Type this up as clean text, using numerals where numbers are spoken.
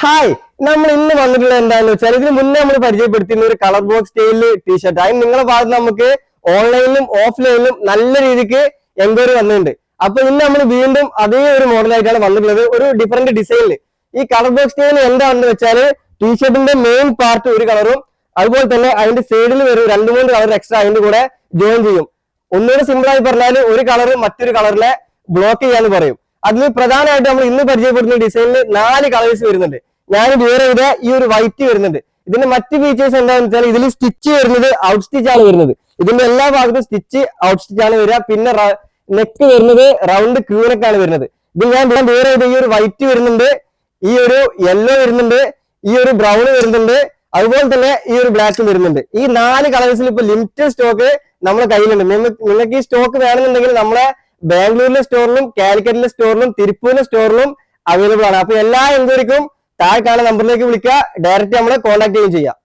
Hi, നമ്മൾ ഇന്ന് വന്നിട്ടുള്ള എന്താണെന്ന് വെച്ചാൽ ഇതിന് മുന്നേ നമ്മൾ പരിചയപ്പെടുത്തിയിരുന്ന ഒരു കളർ ബോക്സ് സ്റ്റൈലില് ടീഷർട്ട്. അതിന് നിങ്ങളുടെ ഭാഗത്ത് നമുക്ക് ഓൺലൈനിലും ഓഫ്ലൈനിലും നല്ല രീതിക്ക് എൻക്വയറി വന്നിട്ടുണ്ട്. അപ്പൊ ഇന്ന് നമ്മൾ വീണ്ടും അതേ ഒരു മോഡലായിട്ടാണ് വന്നിട്ടുള്ളത്, ഒരു ഡിഫറെന്റ് ഡിസൈനിൽ. ഈ കളർ ബോക്സ് സ്റ്റൈൽ എന്താണെന്ന് വെച്ചാൽ ടീഷർട്ടിന്റെ മെയിൻ പാർട്ട് ഒരു കളറും അതുപോലെ തന്നെ അതിന്റെ സൈഡിൽ വരും 2-3 കളർ എക്സ്ട്രാ അതിന്റെ കൂടെ ജോയിൻ ചെയ്യും. ഒന്നുകൂടെ സിമ്പിൾ ആയി പറഞ്ഞാൽ ഒരു കളർ മറ്റൊരു കളറിനെ ബ്ലോക്ക് ചെയ്യാന്ന് പറയും. അതിൽ പ്രധാനമായിട്ട് നമ്മൾ ഇന്ന് പരിചയപ്പെടുന്ന ഡിസൈനിൽ 4 കളേഴ്സ് വരുന്നുണ്ട്. ഞാൻ വേറെ ചെയ്ത ഈ ഒരു വൈറ്റ് വരുന്നുണ്ട്. ഇതിന്റെ മറ്റ് ഫീച്ചേഴ്സ് എന്താണെന്ന് വെച്ചാൽ ഇതിൽ സ്റ്റിച്ച് വരുന്നത് ഔട്ട് സ്റ്റിച്ച് ആണ് വരുന്നത്. ഇതിന്റെ എല്ലാ ഭാഗത്തും സ്റ്റിച്ച് ഔട്ട് സ്റ്റിച്ച് ആണ് വരിക. പിന്നെ നെക്ക് വരുന്നത് റൗണ്ട് ക്യൂനെക്കാണ് വരുന്നത്. ഇതിൽ ഞാൻ വേറെ ചെയ്ത ഈ ഒരു വൈറ്റ് വരുന്നുണ്ട്, ഈ ഒരു യെല്ലോ വരുന്നുണ്ട്, ഈ ഒരു ബ്രൗൺ വരുന്നുണ്ട്, അതുപോലെ തന്നെ ഈ ഒരു ബ്ലാക്ക് വരുന്നുണ്ട്. ഈ 4 കളേഴ്സിൽ ഇപ്പൊ ലിമിറ്റഡ് സ്റ്റോക്ക് നമ്മുടെ കയ്യിലുണ്ട്. നിങ്ങൾക്ക് ഈ സ്റ്റോക്ക് വേണമെന്നുണ്ടെങ്കിൽ നമ്മളെ ബാംഗ്ലൂരിലെ സ്റ്റോറിലും കാലിക്കറ്റിലെ സ്റ്റോറിലും തിരുപ്പൂരിലെ സ്റ്റോറിലും അവൈലബിൾ ആണ്. അപ്പൊ എല്ലാ എൻക്വയറിക്കും താഴെ കാണുന്ന നമ്പറിലേക്ക് വിളിക്കുക, ഡയറക്റ്റ് നമ്മളെ കോൺടാക്ട് ചെയ്യുകയും ചെയ്യാം.